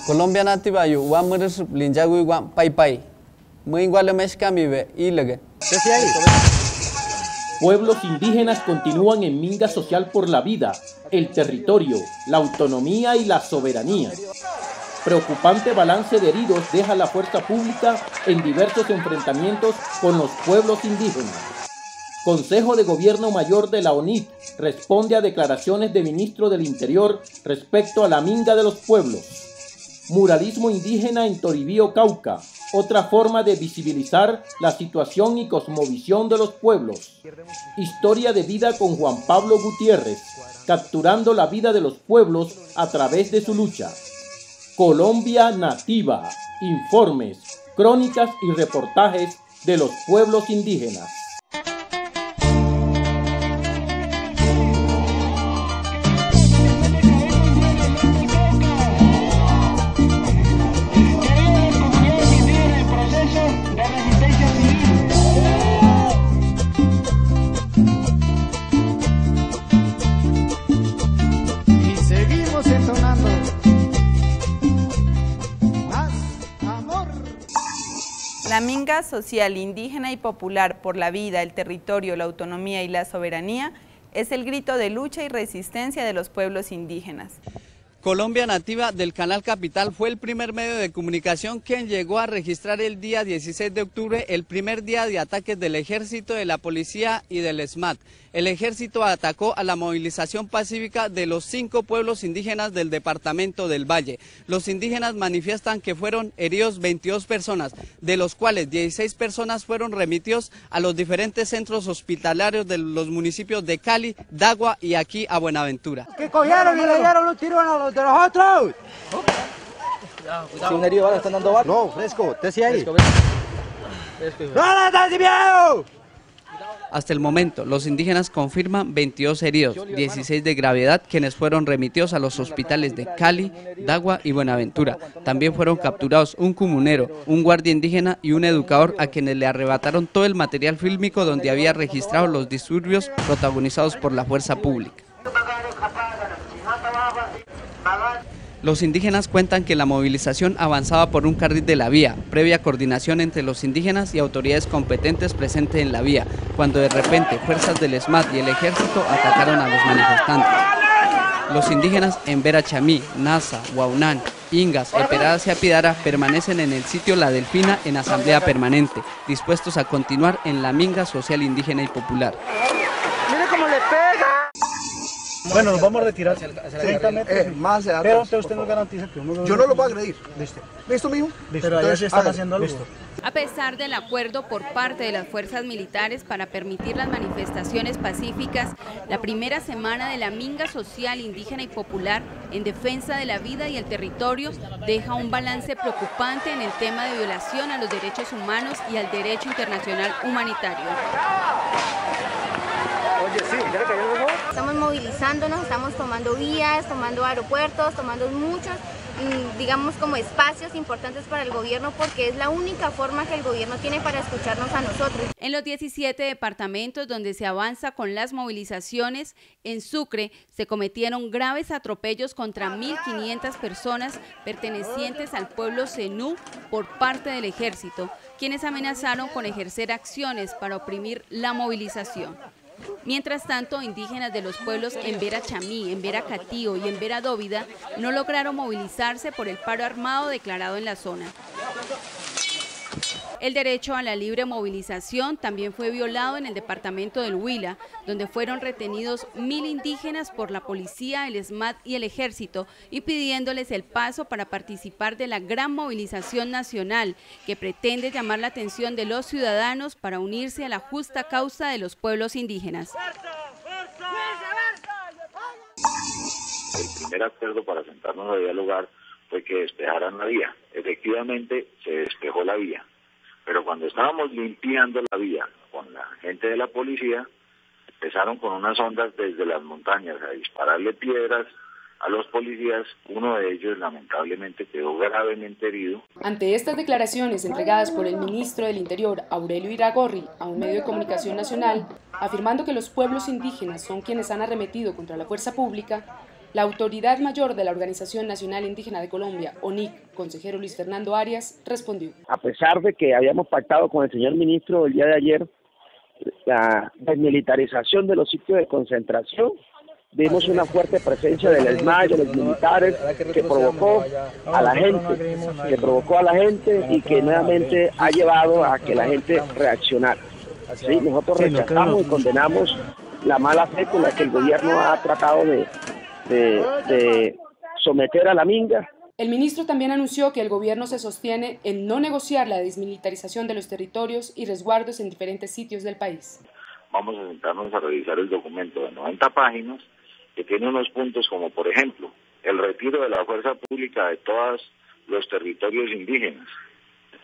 Colombia nativa yu wa muris linjagu wa pai. Muy igual mexicamibe ilegue. Pueblos indígenas continúan en minga social por la vida, el territorio, la autonomía y la soberanía. Preocupante balance de heridos deja la fuerza pública en diversos enfrentamientos con los pueblos indígenas. Consejo de Gobierno Mayor de la ONIT responde a declaraciones de ministro del Interior respecto a la minga de los pueblos. Muralismo indígena en Toribío, Cauca, otra forma de visibilizar la situación y cosmovisión de los pueblos. Historia de vida con Juan Pablo Gutiérrez, capturando la vida de los pueblos a través de su lucha. Colombia nativa, informes, crónicas y reportajes de los pueblos indígenas. La minga social indígena y popular por la vida, el territorio, la autonomía y la soberanía es el grito de lucha y resistencia de los pueblos indígenas. Colombia Nativa del Canal Capital fue el primer medio de comunicación que llegó a registrar el día 16 de octubre el primer día de ataques del ejército, de la policía y del SMAT. El ejército atacó a la movilización pacífica de los 5 pueblos indígenas del departamento del Valle. Los indígenas manifiestan que fueron heridos 22 personas, de los cuales 16 personas fueron remitidos a los diferentes centros hospitalarios de los municipios de Cali, Dagua y aquí a Buenaventura. Que cogieron y le dieron los tiros a los de los otros. Si un herido, ¿vale? ¿Están dando balas? No, fresco, te decía ahí. ¡No, no, no! Hasta el momento, los indígenas confirman 22 heridos, 16 de gravedad, quienes fueron remitidos a los hospitales de Cali, Dagua y Buenaventura. También fueron capturados un comunero, un guardia indígena y un educador, a quienes le arrebataron todo el material fílmico donde había registrado los disturbios protagonizados por la fuerza pública. Los indígenas cuentan que la movilización avanzaba por un carril de la vía, previa coordinación entre los indígenas y autoridades competentes presentes en la vía, cuando de repente fuerzas del SMAT y el ejército atacaron a los manifestantes. Los indígenas en Vera Chamí, Nasa, Huaunán, Ingas, Eperadas y Apidara permanecen en el sitio La Delfina en asamblea permanente, dispuestos a continuar en la minga social indígena y popular. ¡Mire cómo le pega! Bueno, nos vamos a retirar. Más pero usted nos garantiza que uno... Yo no lo puedo agredir. Listo. ¿Listo, mijo? Listo. Pero allá sí están haciendo algo. Listo. A pesar del acuerdo por parte de las fuerzas militares para permitir las manifestaciones pacíficas, la primera semana de la minga social indígena y popular en defensa de la vida y el territorio deja un balance preocupante en el tema de violación a los derechos humanos y al derecho internacional humanitario. Estamos movilizándonos, estamos tomando vías, tomando aeropuertos, tomando muchos, digamos, como espacios importantes para el gobierno, porque es la única forma que el gobierno tiene para escucharnos a nosotros. En los 17 departamentos donde se avanza con las movilizaciones, en Sucre se cometieron graves atropellos contra 1.500 personas pertenecientes al pueblo Zenú por parte del ejército, quienes amenazaron con ejercer acciones para oprimir la movilización. Mientras tanto, indígenas de los pueblos en Vera Chamí, en Vera Catío y en Vera Dóvida no lograron movilizarse por el paro armado declarado en la zona. El derecho a la libre movilización también fue violado en el departamento del Huila, donde fueron retenidos 1.000 indígenas por la policía, el SMAT y el ejército, y pidiéndoles el paso para participar de la gran movilización nacional que pretende llamar la atención de los ciudadanos para unirse a la justa causa de los pueblos indígenas. El primer acuerdo para sentarnos a dialogar fue que despejaran la vía. Efectivamente, se despejó la vía. Pero cuando estábamos limpiando la vía con la gente de la policía, empezaron con unas ondas desde las montañas a dispararle piedras a los policías. Uno de ellos lamentablemente quedó gravemente herido. Ante estas declaraciones entregadas por el ministro del Interior, Aurelio Iragorri, a un medio de comunicación nacional, afirmando que los pueblos indígenas son quienes han arremetido contra la fuerza pública, La autoridad mayor de la Organización Nacional Indígena de Colombia, ONIC, consejero Luis Fernando Arias, respondió. A pesar de que habíamos pactado con el señor ministro el día de ayer la desmilitarización de los sitios de concentración, vimos una fuerte presencia del ESMAD, de los militares, que provocó a la gente, y que nuevamente ha llevado a que la gente reaccionara. ¿Sí? Nosotros rechazamos y condenamos la mala fe con la que el gobierno ha tratado de someter a la minga. El ministro también anunció que el gobierno se sostiene en no negociar la desmilitarización de los territorios y resguardos en diferentes sitios del país. Vamos a sentarnos a revisar el documento de 90 páginas que tiene unos puntos como, por ejemplo, el retiro de la fuerza pública de todos los territorios indígenas.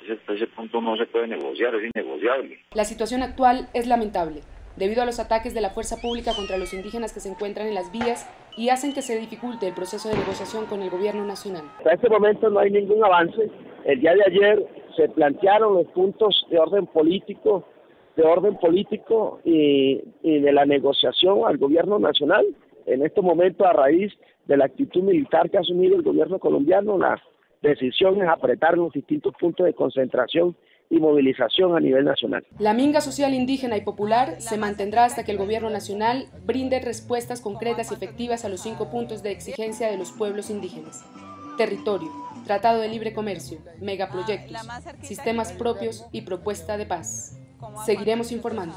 Ese punto no se puede negociar, es innegociable. La situación actual es lamentable, debido a los ataques de la fuerza pública contra los indígenas que se encuentran en las vías y hacen que se dificulte el proceso de negociación con el gobierno nacional. Hasta este momento no hay ningún avance. El día de ayer se plantearon los puntos de orden político y de la negociación al gobierno nacional. En este momento, a raíz de la actitud militar que ha asumido el gobierno colombiano, la decisión es apretar los distintos puntos de concentración y movilización a nivel nacional. La minga social indígena y popular se mantendrá hasta que el gobierno nacional brinde respuestas concretas y efectivas a los 5 puntos de exigencia de los pueblos indígenas: territorio, tratado de libre comercio, megaproyectos, sistemas propios y propuesta de paz. Seguiremos informando.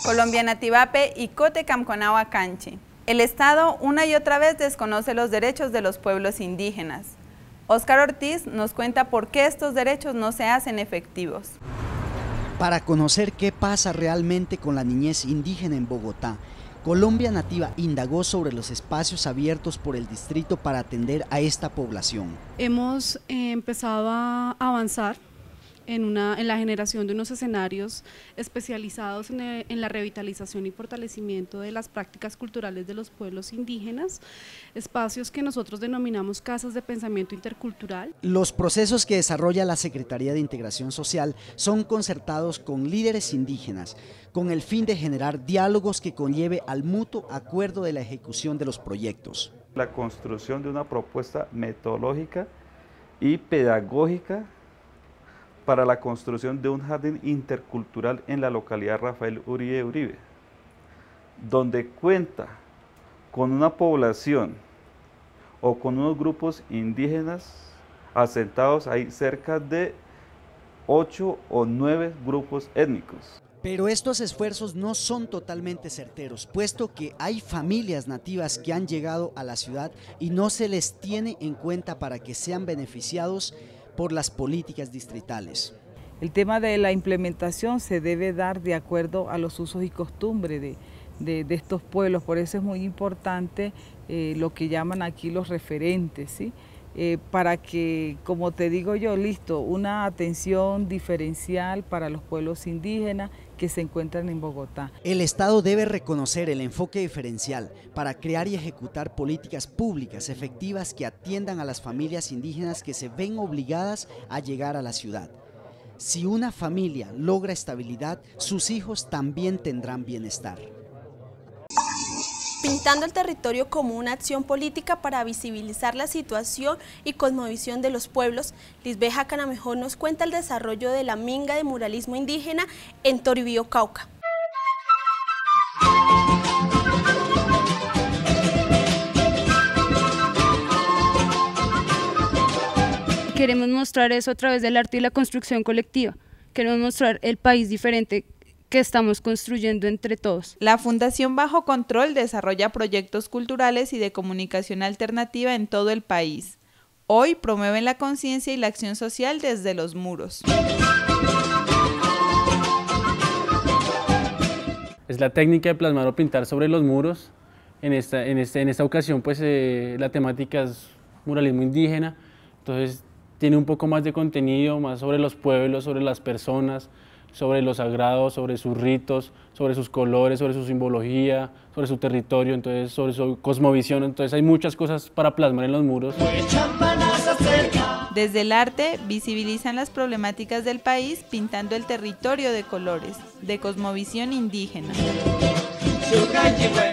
Colombianativape y Cotecamconagua Canchi. El Estado una y otra vez desconoce los derechos de los pueblos indígenas. Óscar Ortiz nos cuenta por qué estos derechos no se hacen efectivos. Para conocer qué pasa realmente con la niñez indígena en Bogotá, Colombia Nativa indagó sobre los espacios abiertos por el distrito para atender a esta población. Hemos empezado a avanzar en la generación de unos escenarios especializados en la revitalización y fortalecimiento de las prácticas culturales de los pueblos indígenas, espacios que nosotros denominamos casas de pensamiento intercultural. Los procesos que desarrolla la Secretaría de Integración Social son concertados con líderes indígenas, con el fin de generar diálogos que conlleve al mutuo acuerdo de la ejecución de los proyectos. La construcción de una propuesta metodológica y pedagógica para la construcción de un jardín intercultural en la localidad Rafael Uribe Uribe, donde cuenta con una población o con unos grupos indígenas asentados, hay cerca de 8 o 9 grupos étnicos. Pero estos esfuerzos no son totalmente certeros, puesto que hay familias nativas que han llegado a la ciudad y no se les tiene en cuenta para que sean beneficiados por las políticas distritales. El tema de la implementación se debe dar de acuerdo a los usos y costumbres de estos pueblos, por eso es muy importante lo que llaman aquí los referentes, ¿sí? Para que, como te digo yo, listo, una atención diferencial para los pueblos indígenas que se encuentran en Bogotá. El Estado debe reconocer el enfoque diferencial para crear y ejecutar políticas públicas efectivas que atiendan a las familias indígenas que se ven obligadas a llegar a la ciudad. Si una familia logra estabilidad, sus hijos también tendrán bienestar. Pintando el territorio como una acción política para visibilizar la situación y cosmovisión de los pueblos, Lisbeja Canamejón nos cuenta el desarrollo de la minga de muralismo indígena en Toribío, Cauca. Queremos mostrar eso a través del arte y la construcción colectiva. Queremos mostrar el país diferente que estamos construyendo entre todos. La Fundación Bajo Control desarrolla proyectos culturales y de comunicación alternativa en todo el país. Hoy promueven la conciencia y la acción social desde los muros. Es la técnica de plasmar o pintar sobre los muros. En esta ocasión pues la temática es muralismo indígena, entonces tiene un poco más de contenido, más sobre los pueblos, sobre las personas, sobre lo sagrado, sobre sus ritos, sobre sus colores, sobre su simbología, sobre su territorio, entonces sobre su cosmovisión, entonces hay muchas cosas para plasmar en los muros. Desde el arte visibilizan las problemáticas del país pintando el territorio de colores, de cosmovisión indígena.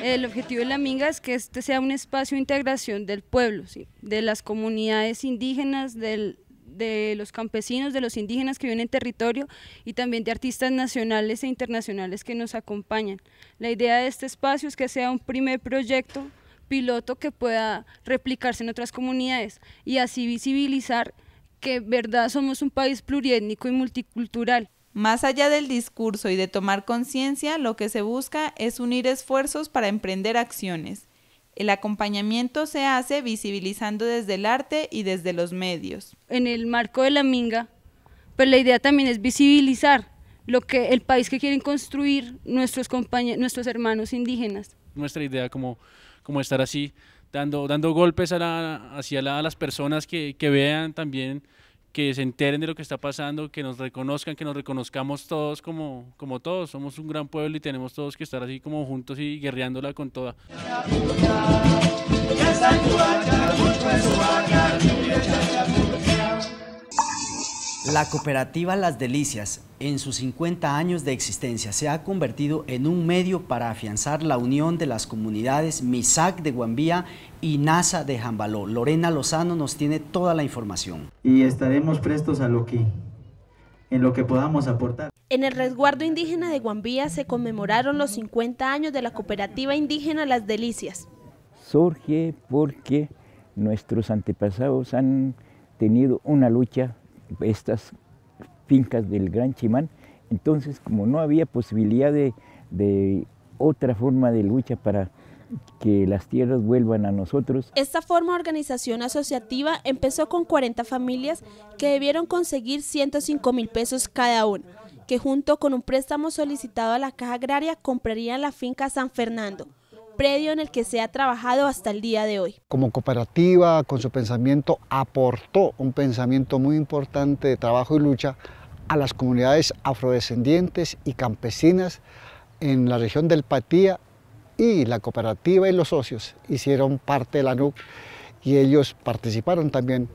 El objetivo de la Minga es que este sea un espacio de integración del pueblo, ¿sí? De las comunidades indígenas, de los campesinos, de los indígenas que viven en territorio y también de artistas nacionales e internacionales que nos acompañan. La idea de este espacio es que sea un primer proyecto piloto que pueda replicarse en otras comunidades y así visibilizar que en verdad somos un país pluriétnico y multicultural. Más allá del discurso y de tomar conciencia, lo que se busca es unir esfuerzos para emprender acciones. El acompañamiento se hace visibilizando desde el arte y desde los medios. En el marco de la Minga, pues la idea también es visibilizar el país que quieren construir nuestros hermanos indígenas. Nuestra idea como estar así, dando golpes hacia las personas que vean también, que se enteren de lo que está pasando, que nos reconozcan, que nos reconozcamos todos como todos. Somos un gran pueblo y tenemos todos que estar así como juntos y guerreándola con toda. La cooperativa Las Delicias, en sus 50 años de existencia, se ha convertido en un medio para afianzar la unión de las comunidades Misak de Guambía y Nasa de Jambaló. Lorena Lozano nos tiene toda la información. Y estaremos prestos en lo que podamos aportar. En el resguardo indígena de Guambía se conmemoraron los 50 años de la cooperativa indígena Las Delicias. Surge porque nuestros antepasados han tenido una lucha, estas fincas del Gran Chimán, entonces como no había posibilidad de otra forma de lucha para que las tierras vuelvan a nosotros. Esta forma de organización asociativa empezó con 40 familias que debieron conseguir 105.000 pesos cada una, que junto con un préstamo solicitado a la Caja Agraria comprarían la finca San Fernando, predio en el que se ha trabajado hasta el día de hoy. Como cooperativa, con su pensamiento, aportó un pensamiento muy importante de trabajo y lucha a las comunidades afrodescendientes y campesinas en la región del Patía, y la cooperativa y los socios hicieron parte de la NUC y ellos participaron también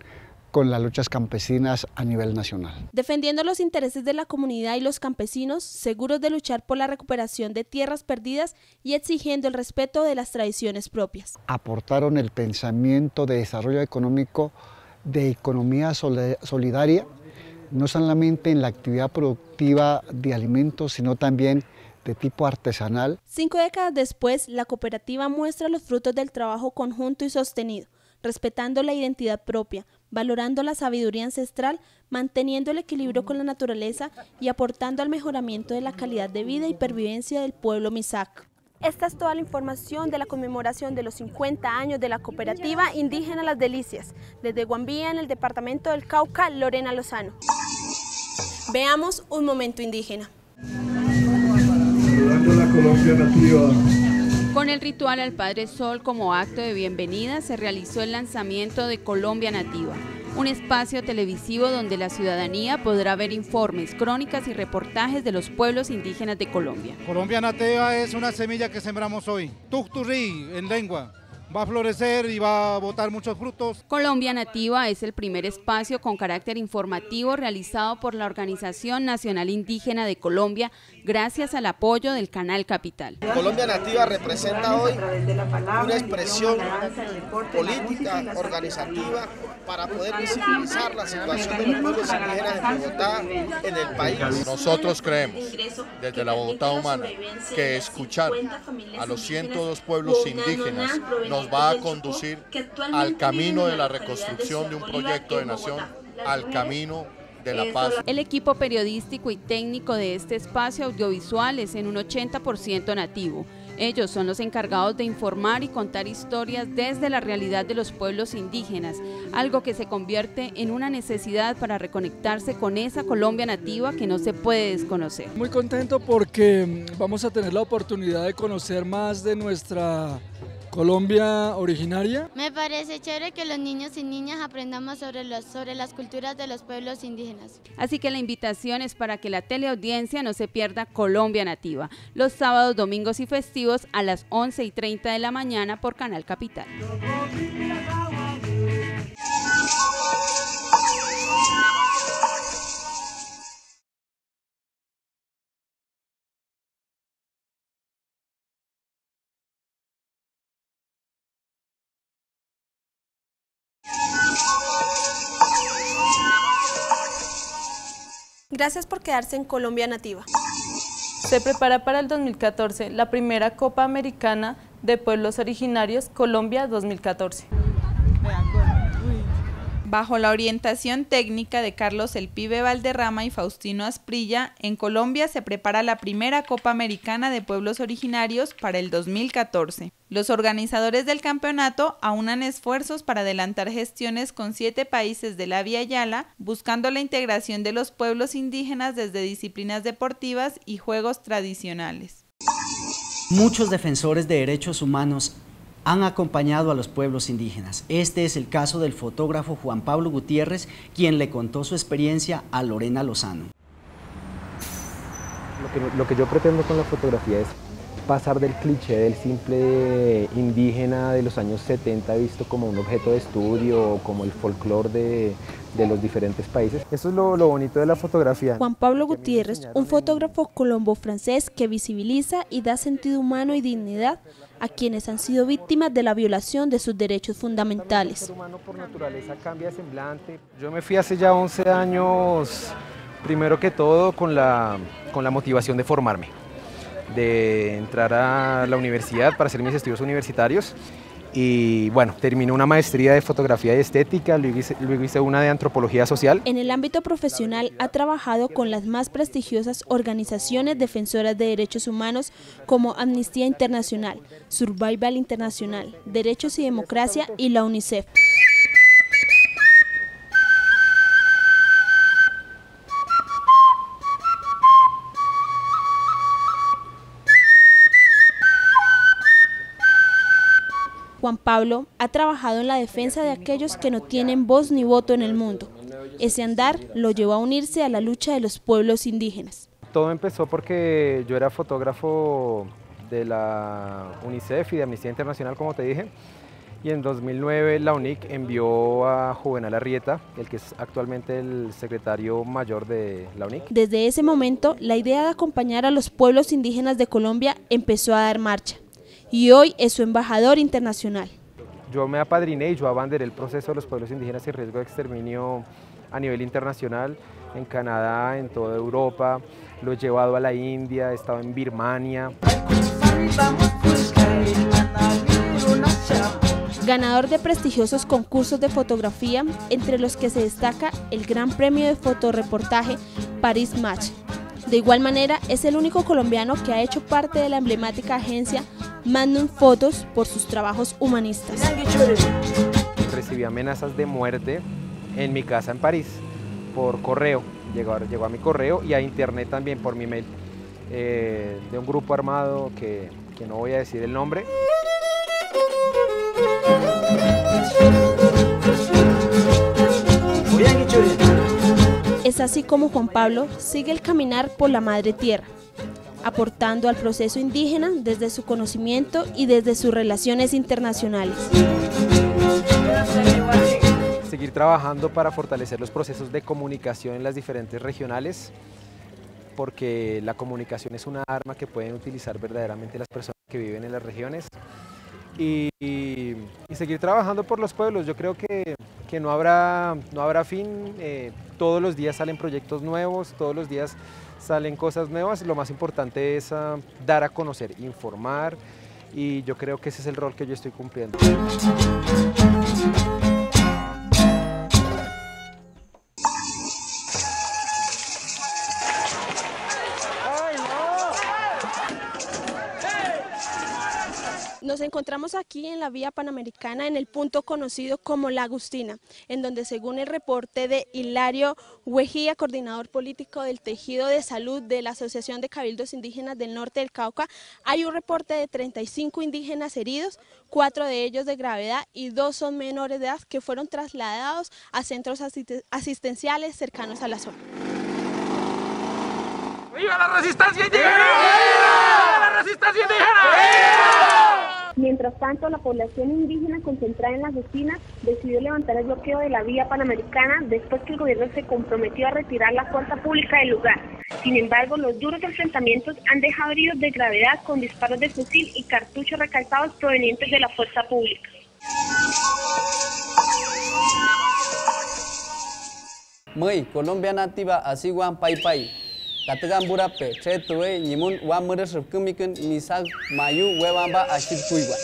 con las luchas campesinas a nivel nacional. Defendiendo los intereses de la comunidad y los campesinos, seguros de luchar por la recuperación de tierras perdidas y exigiendo el respeto de las tradiciones propias. Aportaron el pensamiento de desarrollo económico, de economía solidaria, no solamente en la actividad productiva de alimentos, sino también de tipo artesanal. 5 décadas después, la cooperativa muestra los frutos del trabajo conjunto y sostenido, respetando la identidad propia, valorando la sabiduría ancestral, manteniendo el equilibrio con la naturaleza y aportando al mejoramiento de la calidad de vida y pervivencia del pueblo Misak. Esta es toda la información de la conmemoración de los 50 años de la cooperativa indígena Las Delicias. Desde Guambía, en el departamento del Cauca, Lorena Lozano. Veamos un momento indígena. La Colombia nativa. Con el ritual al Padre Sol como acto de bienvenida se realizó el lanzamiento de Colombia Nativa, un espacio televisivo donde la ciudadanía podrá ver informes, crónicas y reportajes de los pueblos indígenas de Colombia. Colombia Nativa es una semilla que sembramos hoy, Tucturri en lengua. Va a florecer y va a botar muchos frutos. Colombia Nativa es el primer espacio con carácter informativo realizado por la Organización Nacional Indígena de Colombia gracias al apoyo del Canal Capital. Colombia Nativa representa hoy una expresión política, organizativa, para poder visibilizar la situación de los pueblos indígenas en Bogotá, en el país. Nosotros creemos, desde la Bogotá Humana, que escuchar a los 102 pueblos indígenas nos va a conducir al camino de la reconstrucción de un proyecto de nación, al camino de la paz. El equipo periodístico y técnico de este espacio audiovisual es en un 80% nativo. Ellos son los encargados de informar y contar historias desde la realidad de los pueblos indígenas, algo que se convierte en una necesidad para reconectarse con esa Colombia nativa que no se puede desconocer. Muy contento porque vamos a tener la oportunidad de conocer más de nuestra Colombia originaria. Me parece chévere que los niños y niñas aprendamos sobre las culturas de los pueblos indígenas. Así que la invitación es para que la teleaudiencia no se pierda Colombia Nativa, los sábados, domingos y festivos a las 11:30 de la mañana por Canal Capital. Gracias por quedarse en Colombia Nativa. Se prepara para el 2014 la primera Copa Americana de Pueblos Originarios Colombia 2014. Bajo la orientación técnica de Carlos El Pibe Valderrama y Faustino Asprilla, en Colombia se prepara la primera Copa Americana de Pueblos Originarios para el 2014. Los organizadores del campeonato aunan esfuerzos para adelantar gestiones con 7 países de la Vía Yala, buscando la integración de los pueblos indígenas desde disciplinas deportivas y juegos tradicionales. Muchos defensores de derechos humanos han acompañado a los pueblos indígenas. Este es el caso del fotógrafo Juan Pablo Gutiérrez, quien le contó su experiencia a Lorena Lozano. Lo que yo pretendo con la fotografía es pasar del cliché del simple indígena de los años 70 visto como un objeto de estudio o como el folclore de los diferentes países. Eso es lo bonito de la fotografía. Juan Pablo Gutiérrez, un fotógrafo colombo-francés que visibiliza y da sentido humano y dignidad a quienes han sido víctimas de la violación de sus derechos fundamentales. El ser humano por naturaleza cambia de semblante. Yo me fui hace ya 11 años, primero que todo con la motivación de formarme, de entrar a la universidad para hacer mis estudios universitarios y bueno, terminé una maestría de fotografía y estética, luego hice una de antropología social. En el ámbito profesional ha trabajado con las más prestigiosas organizaciones defensoras de derechos humanos como Amnistía Internacional, Survival Internacional, Derechos y Democracia y la UNICEF. Juan Pablo ha trabajado en la defensa de aquellos que no tienen voz ni voto en el mundo. Ese andar lo llevó a unirse a la lucha de los pueblos indígenas. Todo empezó porque yo era fotógrafo de la UNICEF y de Amnistía Internacional, como te dije, y en 2009 la UNIC envió a Juvenal Arrieta, el que es actualmente el secretario mayor de la UNIC. Desde ese momento, la idea de acompañar a los pueblos indígenas de Colombia empezó a dar marcha. Y hoy es su embajador internacional. Yo me apadriné y yo abanderé el proceso de los pueblos indígenas y riesgo de exterminio a nivel internacional, en Canadá, en toda Europa, lo he llevado a la India, he estado en Birmania. Ganador de prestigiosos concursos de fotografía, entre los que se destaca el Gran Premio de Fotoreportaje Paris Match. De igual manera, es el único colombiano que ha hecho parte de la emblemática agencia Magnum Photos por sus trabajos humanistas. Recibí amenazas de muerte en mi casa en París por correo, llegó a mi correo y a internet también por mi mail, de un grupo armado que no voy a decir el nombre. Es así como Juan Pablo sigue el caminar por la madre tierra, aportando al proceso indígena desde su conocimiento y desde sus relaciones internacionales. Seguir trabajando para fortalecer los procesos de comunicación en las diferentes regionales, porque la comunicación es una arma que pueden utilizar verdaderamente las personas que viven en las regiones. Y seguir trabajando por los pueblos. Yo creo que no habrá fin, todos los días salen proyectos nuevos, todos los días salen cosas nuevas, lo más importante es dar a conocer, informar, y yo creo que ese es el rol que yo estoy cumpliendo. Nos encontramos aquí en la vía panamericana en el punto conocido como La Agustina, en donde según el reporte de Hilario Huejía, coordinador político del tejido de salud de la Asociación de Cabildos Indígenas del Norte del Cauca, hay un reporte de 35 indígenas heridos, 4 de ellos de gravedad y 2 son menores de edad que fueron trasladados a centros asistenciales cercanos a la zona. ¡Viva la resistencia indígena! ¡Viva la resistencia indígena! Mientras tanto, la población indígena concentrada en La Agustina decidió levantar el bloqueo de la vía panamericana después que el gobierno se comprometió a retirar la fuerza pública del lugar. Sin embargo, los duros enfrentamientos han dejado heridos de gravedad con disparos de fusil y cartuchos recalcados provenientes de la fuerza pública. Mời Colombia nativa asiguan pai pai. Katagan burape, chetue, yimun wamures kumiken misag mayu wewamba ashid kuiwa.